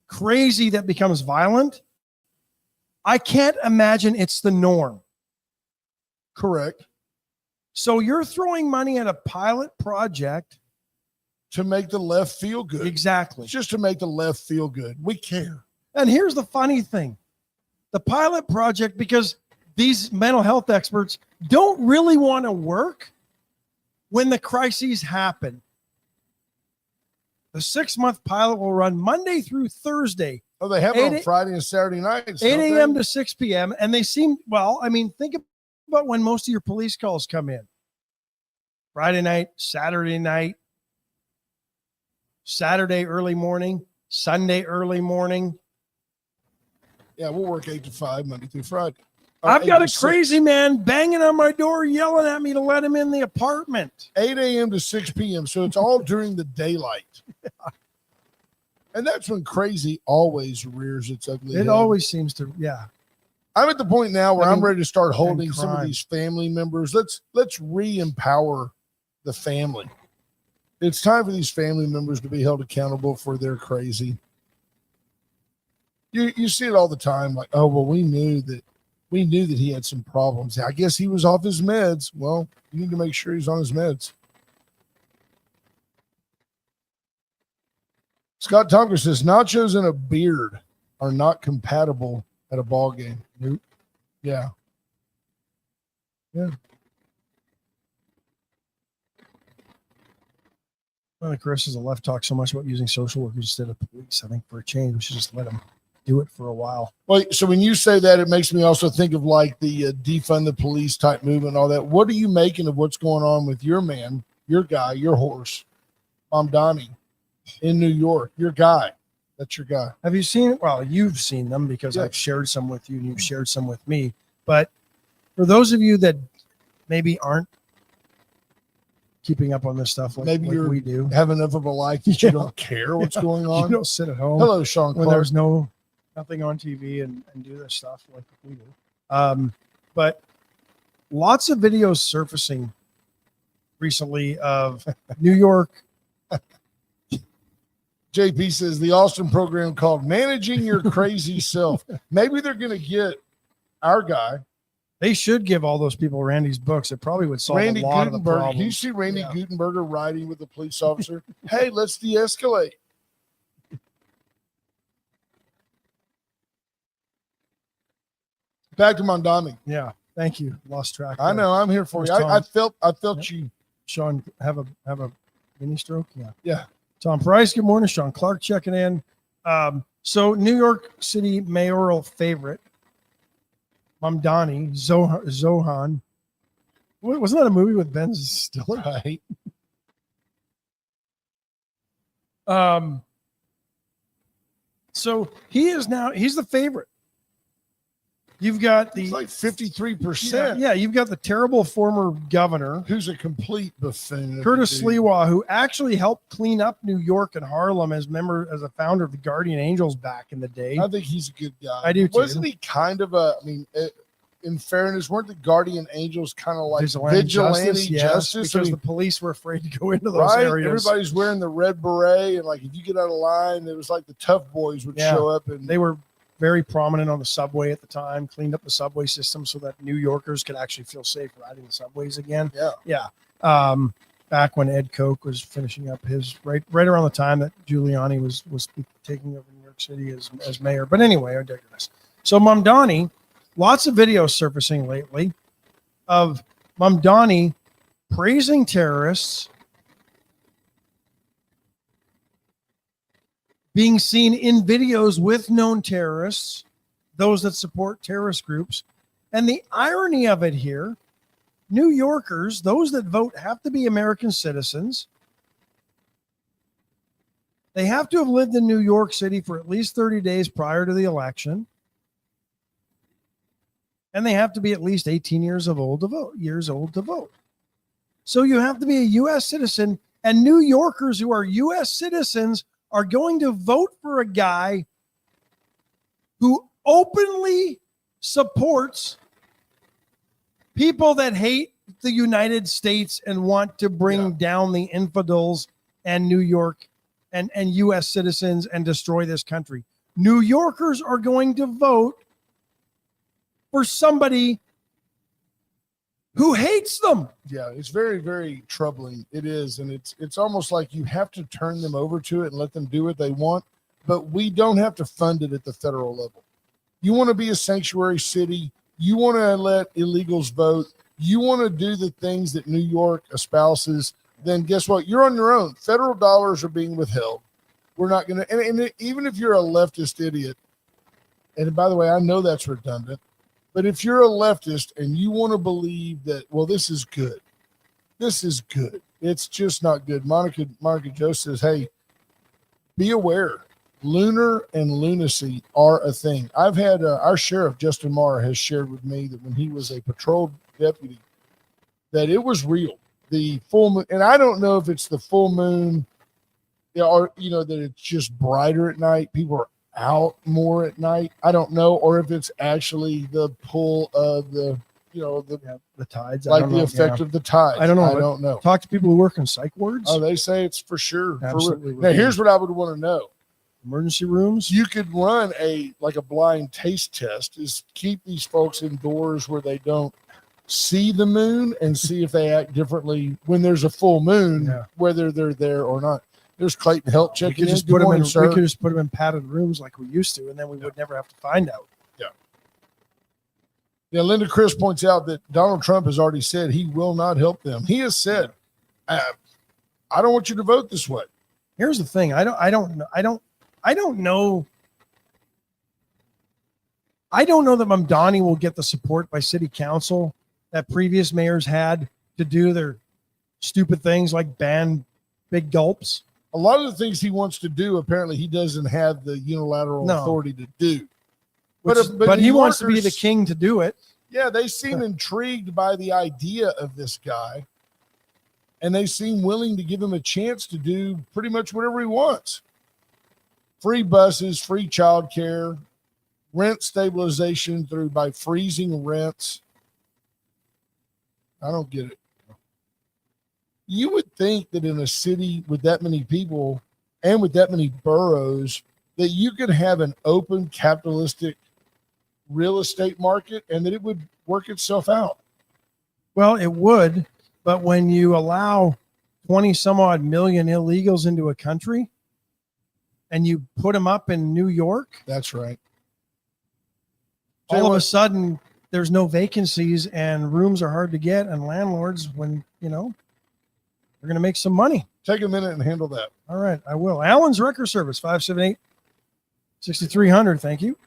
crazy that becomes violent. I can't imagine it's the norm. Correct. So you're throwing money at a pilot project to make the left feel good. Exactly. Just to make the left feel good. We care. And here's the funny thing. The pilot project, because these mental health experts don't really want to work when the crises happen. The 6-month pilot will run Monday through Thursday. Oh, they have it on Friday and Saturday nights. 8 a.m. to 6 p.m. And they seem, well, I mean, think about when most of your police calls come in. Friday night, Saturday night, Saturday early morning, Sunday early morning. Yeah, we'll work 8 to 5, Monday through Friday. I've got a crazy man banging on my door, yelling at me to let him in the apartment. 8 a.m. to 6 p.m. So it's all during the daylight. Yeah. And that's when crazy always rears its ugly head. It always seems to, yeah. I'm at the point now where I'm ready to start holding some of these family members. Let's re-empower the family. It's time for these family members to be held accountable for their crazy. You see it all the time, like, oh, well, we knew that he had some problems. I guess he was off his meds. Well, you need to make sure he's on his meds. Scott Tompkins says nachos and a beard are not compatible at a ball game. Nope. Yeah. Yeah. Well, Chris is a left talk so much about using social workers instead of police. I think for a change, we should just let them do it for a while. Well, so when you say that, it makes me also think of like the defund the police type movement and all that. What are you making of what's going on with your man, your guy, your horse, Mamdani in New York? Your guy. That's your guy. Have you seen, well, you've seen them because I've shared some with you and you've shared some with me. But for those of you that maybe aren't keeping up on this stuff like we do, have enough of a life that you don't care what's going on. You don't sit at home. Hello, Sean when Clark. There's nothing on TV and do this stuff like we do. But lots of videos surfacing recently of New York. JP says the Austin program called Managing Your Crazy Self. Maybe they're going to get our guy. They should give all those people Randy's books. It probably would solve a lot of the problems. You see Randy Gutenberger riding with a police officer. Hey, let's de-escalate. back to Mondami. Yeah. Thank you. Lost track. I know. I'm here for you. I felt Yep. you. Sean, have a mini stroke. Yeah. Yeah. Tom Price. Good morning. Sean Clark checking in. So New York City mayoral favorite, Mamdani Zohan. Wasn't that a movie with Ben Stiller? Right. So he's the favorite. You've got It's the like 53%. yeah, you've got the terrible former governor, Who's a complete buffoon. Curtis Dude. Sliwa, who actually helped clean up New York and Harlem as a founder of the Guardian Angels back in the day. I think he's a good guy. I do too. Wasn't he kind of in fairness, weren't the Guardian Angels kind of like vigilante justice? Yes, because I mean, the police were afraid to go into those right? areas. Everybody's wearing the red beret, and like if you get out of line, it was like the tough boys would show up, and They were very prominent on the subway at the time, cleaned up the subway system so that New Yorkers could actually feel safe riding the subways again. yeah. Back when Ed Koch was finishing up his right around the time that Giuliani was taking over New York City as mayor. But anyway, I digress. So Mamdani, lots of videos surfacing lately of Mamdani praising terrorists, being seen in videos with known terrorists, those that support terrorist groups. And the irony of it here, New Yorkers, those that vote, have to be American citizens. They have to have lived in New York City for at least 30 days prior to the election. And they have to be at least 18 years old to vote. So you have to be a U.S. citizen, and New Yorkers who are U.S. citizens are going to vote for a guy who openly supports people that hate the United States and want to bring down the infidels and New York and U.S. citizens and destroy this country. New Yorkers are going to vote for somebody who hates them. Yeah, it's very, very troubling. It is, and it's almost like you have to turn them over to it and let them do what they want, but we don't have to fund it at the federal level. You want to be a sanctuary city, you want to let illegals vote, you want to do the things that New York espouses, then guess what? You're on your own. Federal dollars are being withheld. We're not going to, and even if you're a leftist idiot, and by the way, I know that's redundant, but if you're a leftist and you want to believe that, well, this is good, it's just not good. Monica Joe says, hey, be aware. Lunar and lunacy are a thing. I've had our sheriff, Justin Marr, has shared with me that when he was a patrol deputy, that it was real. The full moon, and I don't know if it's the full moon or, that it's just brighter at night. People are out more at night. I don't know, or if it's actually the pull of the tides, like the effect of the tides. I don't know. I don't know. Talk to people who work in psych wards. Oh, they say it's for sure. Absolutely. Now, here's what I would want to know. Emergency rooms. You could run a blind taste test, is keep these folks indoors where they don't see the moon and see if they act differently when there's a full moon, whether they're there or not. There's Clayton Help checking in. We could just put them in padded rooms like we used to, and then we would never have to find out. Yeah, Linda Chris points out that Donald Trump has already said he will not help them. He has said, I don't want you to vote this way. Here's the thing. I don't know. I don't know that Mamdani will get the support by city council that previous mayors had to do their stupid things like ban big gulps. A lot of the things he wants to do, apparently he doesn't have the unilateral authority to do. But he wants to be the king to do it. Yeah, they seem intrigued by the idea of this guy, and they seem willing to give him a chance to do pretty much whatever he wants. Free buses, free childcare, rent stabilization by freezing rents. I don't get it. You would think that in a city with that many people and with that many boroughs, that you could have an open capitalistic real estate market and that it would work itself out. Well, it would, but when you allow 20 some odd million illegals into a country and you put them up in New York, that's right. all of a sudden there's no vacancies and rooms are hard to get, and landlords, when they're going to make some money. Take a minute and handle that. All right, I will. Allen's Wrecker Service, 578-6300. Thank you.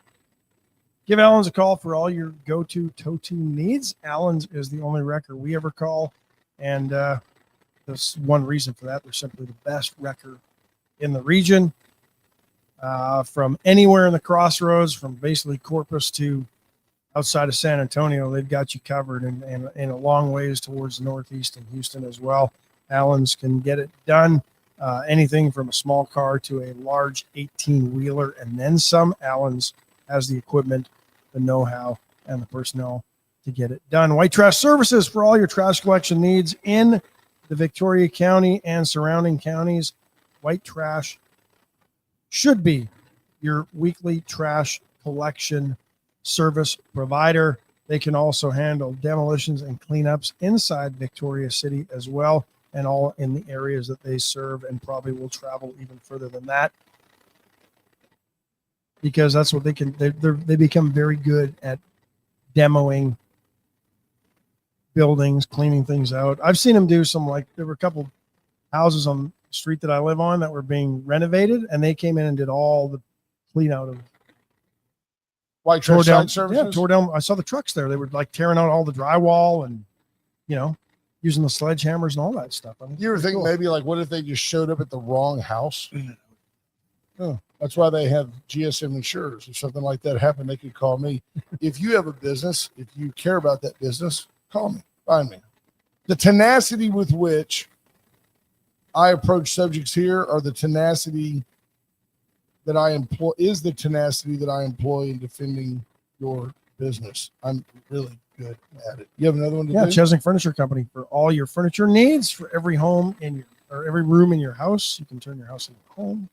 Give Allen's a call for all your go-to tow-to needs. Allen's is the only wrecker we ever call, and there's one reason for that. They're simply the best wrecker in the region. From anywhere in the crossroads, from basically Corpus to outside of San Antonio, they've got you covered, and in a long ways towards the northeast and Houston as well. Allen's can get it done. Anything from a small car to a large 18-wheeler and then some. Allen's has the equipment, the know-how, and the personnel to get it done. White Trash Services for all your trash collection needs in the Victoria County and surrounding counties. White Trash should be your weekly trash collection service provider. They can also handle demolitions and cleanups inside Victoria City as well, and all in the areas that they serve, and probably will travel even further than that, because that's what they can. They become very good at demoing buildings, cleaning things out. I've seen them do some, like, there were a couple houses on the street that I live on that were being renovated, and they came in and did all the clean out of White Trash Site Services? Yeah, tore down. I saw the trucks there. They were like tearing out all the drywall and, using the sledgehammers and all that stuff. I mean, You ever think maybe like, what if they just showed up at the wrong house? Oh, that's why they have GSM insurers. If something like that happened, they could call me. If you have a business, if you care about that business, call me, find me. The tenacity with which I approach subjects here are the tenacity that I employ in defending your business. I'm really good at it. You have another one to do? Chesnick Furniture Company for all your furniture needs, for every home every room in your house. You can turn your house into a home.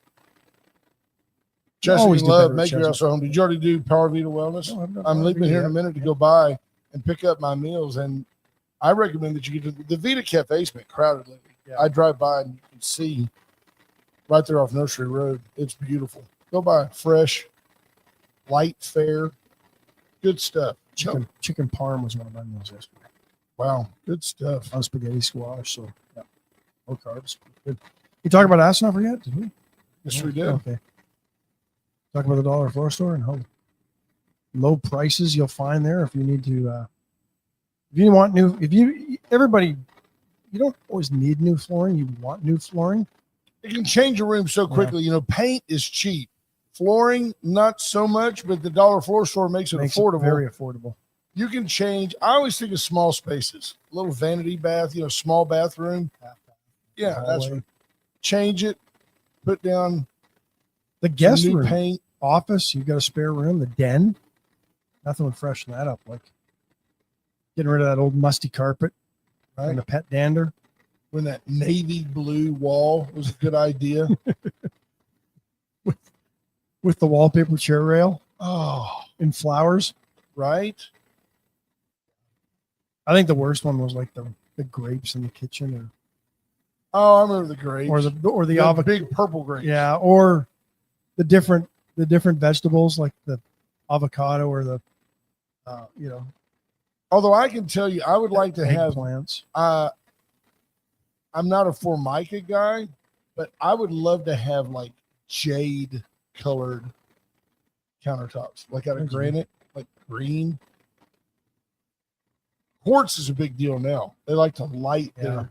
Jesse, Always do love better at make your Chesnick. house a home. Did you already do Power Vita Wellness? No, I've done I'm Power leaving Vita here in a yet. minute to go by and pick up my meals, and I recommend that you get the Vita Cafe's been crowded lately. Yeah. I drive by and you can see right there off Nursery Road. It's beautiful. Go by. Fresh, light fare, good stuff. Chicken parm was one of my meals yesterday. Wow, good stuff. On spaghetti squash, so yeah, no carbs. Good. You talk about Assenhofer yet? Did we? Yes, we did. Okay. Talk about the dollar floor store and how low prices you'll find there if you need to. You don't always need new flooring. You want new flooring. It can change your room so quickly. Paint is cheap. Flooring, not so much, but the dollar floor store makes it affordable. Very affordable. You can change. I always think of small spaces, a little vanity bath, small bathroom. Yeah, that's right. Change it, put down the guest new room, paint, office. You've got a spare room, the den. Nothing would freshen that up like getting rid of that old musty carpet and the pet dander. When that navy blue wall was a good idea. with the wallpaper chair rail. Oh, in flowers. Right. I think the worst one was like the grapes in the kitchen, I remember the grapes, or the avocado, big purple grapes. Yeah, or the different vegetables like the avocado or the Although I can tell you, I would like to have plants. I'm not a Formica guy, but I would love to have like jade colored countertops, like out of granite, like green. Quartz is a big deal now. They like to light their.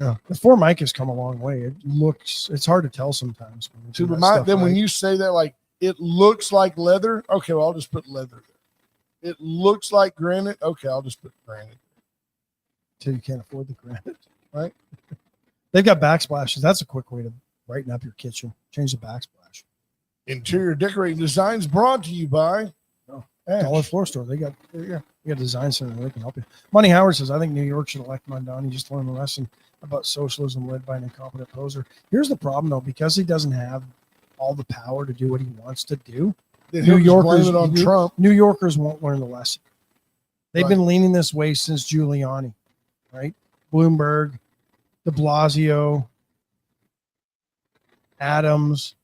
Yeah, the Formica's come a long way. It's hard to tell sometimes. When you say that, like it looks like leather, okay, well I'll just put leather there. It looks like granite, okay, I'll just put granite. Until you can't afford the granite, right? They've got backsplashes. That's a quick way to brighten up your kitchen. Change the backsplash. Interior decorating designs brought to you by Dollar Floor Store. They got design center. They can help you. Money Howard says, I think New York should elect Mondani. Just learned a lesson about socialism led by an incompetent poser. Here's the problem, though, because he doesn't have all the power to do what he wants to do. New Yorkers won't learn the lesson. They've been leaning this way since Giuliani, right? Bloomberg, de Blasio, Adams,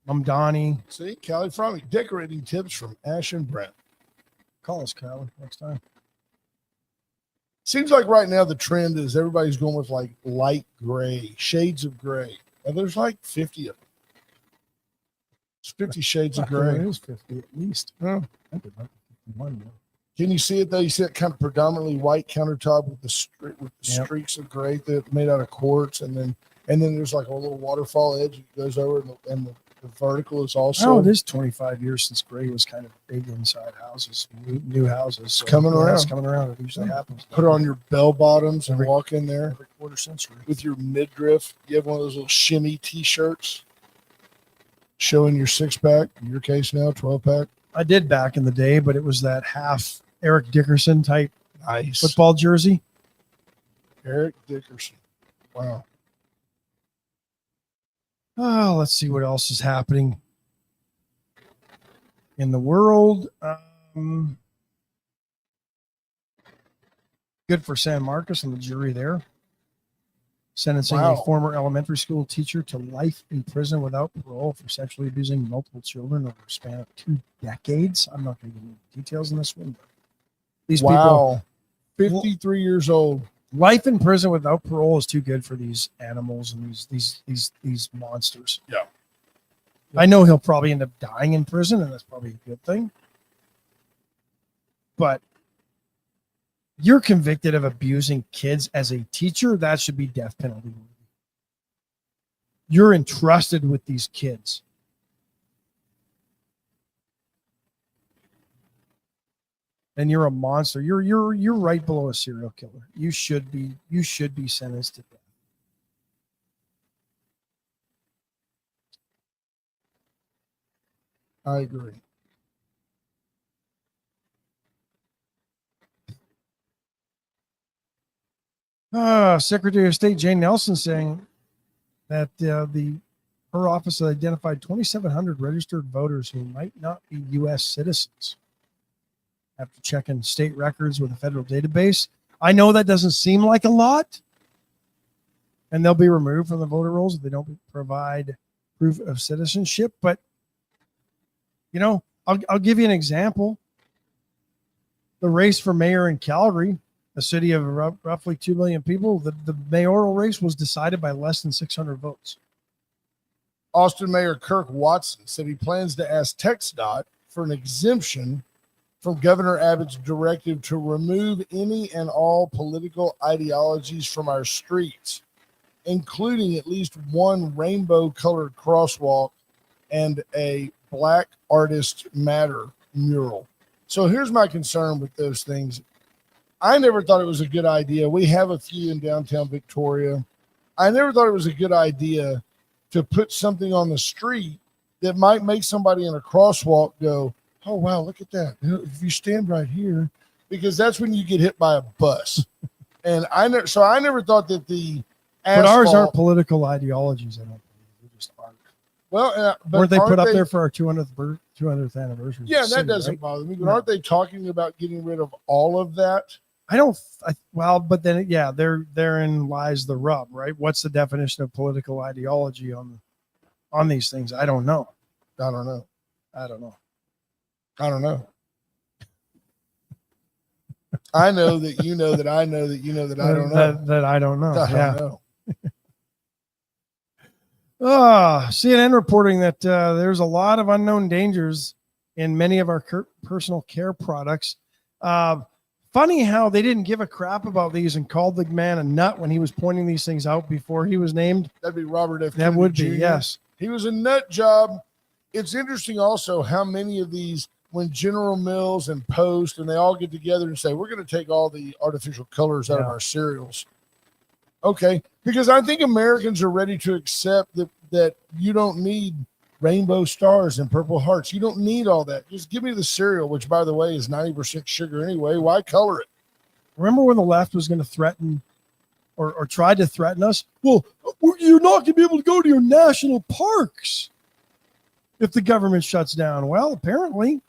Mamdani. See, Callie Frommy, decorating tips from Ash and Brent. Call us, Kyle, next time. Seems like right now the trend is everybody's going with like light gray, shades of gray. And there's like 50 of them. It's 50 shades of gray. It is 50 at least. Yeah. I could like 51. Can you see it though? You see it kind of predominantly white countertop with the Yep. streaks of gray that made out of quartz, and then there's like a little waterfall edge that goes over, and the vertical is also. Oh, it is 25 years since gray was kind of big inside houses, new houses. It's coming around. It's coming around. It usually happens. Put on your bell bottoms and Every- walk in there Every quarter century. with your midriff. You have one of those little shimmy T-shirts showing your 6-pack. In your case now, 12-pack. I did back in the day, but it was that half Eric Dickerson type Nice. football jersey. Eric Dickerson. Wow. Oh, let's see what else is happening in the world. Good for San Marcos and the jury there. Sentencing Wow. a former elementary school teacher to life in prison without parole for sexually abusing multiple children over a span of 2 decades. I'm not going to give you details in this one. But these people, Wow. 53 years old. life in prison without parole is too good for these animals and these monsters. Yeah. I know he'll probably end up dying in prison, and that's probably a good thing. But you're convicted of abusing kids as a teacher, that should be death penalty. You're entrusted with these kids. And you're a monster. You're right below a serial killer. You should be sentenced to death. I agree. Secretary of State Jane Nelson saying that her office has identified 2,700 registered voters who might not be U.S. citizens after checking state records with a federal database. I know that doesn't seem like a lot, and they'll be removed from the voter rolls if they don't provide proof of citizenship. But, you know, I'll give you an example. The race for mayor in Calgary, a city of roughly 2 million people, the mayoral race was decided by less than 600 votes. Austin Mayor Kirk Watson said he plans to ask TxDOT for an exemption from Governor Abbott's directive to remove any and all political ideologies from our streets, including at least one rainbow-colored crosswalk and a Black Artists Matter mural. So here's my concern with those things. I never thought it was a good idea. We have a few in downtown Victoria. I never thought it was a good idea to put something on the street that might make somebody in a crosswalk go, oh, wow, look at that. If you stand right here, because that's when you get hit by a bus. And I never thought that the But ours asphalt- aren't political ideologies, I don't believe. They just aren't. Well, but Weren't they put up they- there for our 200th anniversary? Yeah, of the that city, doesn't right? bother me. But No. aren't they talking about getting rid of all of that? But then, yeah, therein lies the rub, right? What's the definition of political ideology on these things? I don't know. I don't know. I don't know. I don't know. I know that you know that I know that you know that I don't know. That I don't know. I Yeah. don't know. CNN reporting that there's a lot of unknown dangers in many of our personal care products. Funny how they didn't give a crap about these and called the man a nut when he was pointing these things out before he was named. That'd be Robert F. That Kennedy would be, Jr. yes. He was a nut job. It's interesting also how many of these, when General Mills and Post and they all get together and say, we're going to take all the artificial colors out of Yeah. our cereals. Okay. Because I think Americans are ready to accept that you don't need rainbow stars and purple hearts. You don't need all that. Just give me the cereal, which, by the way, is 90% sugar anyway. Why color it? Remember when the left was going to threaten or tried to threaten us? Well, you're not going to be able to go to your national parks if the government shuts down. Well, apparently,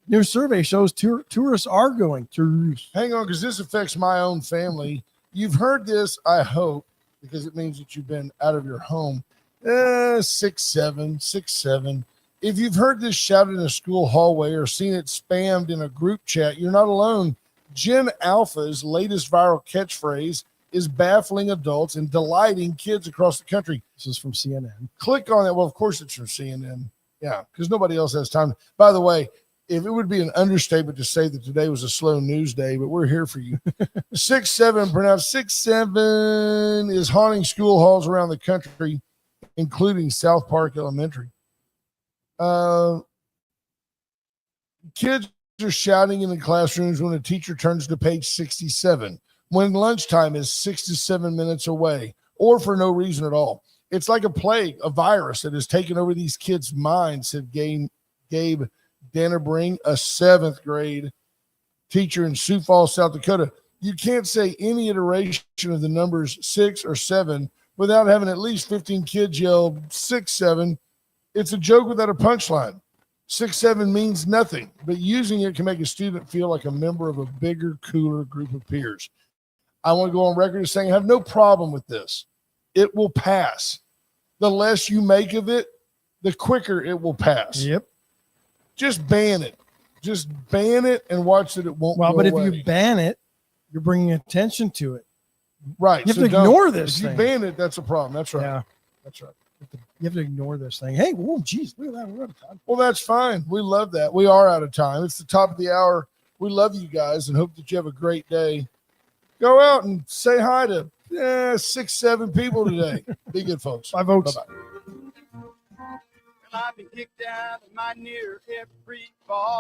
new survey shows tourists are going. Tourists. Hang on, because this affects my own family. You've heard this, I hope, because it means that you've been out of your home. 6'7", If you've heard this shouted in a school hallway or seen it spammed in a group chat, you're not alone. Gen Alpha's latest viral catchphrase is baffling adults and delighting kids across the country. This is from CNN. Click on that. Well, of course it's from CNN. Yeah, because nobody else has time. By the way, if it would be an understatement to say that today was a slow news day, but we're here for you. 6-7, pronounced 6-7, is haunting school halls around the country, including South Park Elementary. Kids are shouting in the classrooms when a teacher turns to page 67, when lunchtime is 6 to 7 minutes away, or for no reason at all. It's like a plague, a virus that has taken over these kids' minds, said Gabe Dannerbring, a 7th grade teacher in Sioux Falls, South Dakota. You can't say any iteration of the numbers 6 or 7 without having at least 15 kids yell 6-7. It's a joke without a punchline. 6-7 means nothing, but using it can make a student feel like a member of a bigger, cooler group of peers. I want to go on record as saying I have no problem with this. It will pass. The less you make of it, the quicker it will pass. Yep. Just ban it. Just ban it and watch that it won't Well, go but away. if you ban it, you're bringing attention to it. Right. You have to ignore this If you thing. ban it, that's a problem. That's right. Yeah. That's right. You have to ignore this thing. Hey, whoa, geez, look at that. We're out of time. Well, that's fine. We love that. We are out of time. It's the top of the hour. We love you guys and hope that you have a great day. Go out and say hi to 6-7 people today. Be good, folks. 5 votes. Bye-bye. Well, I've been kicked out of my near every ball.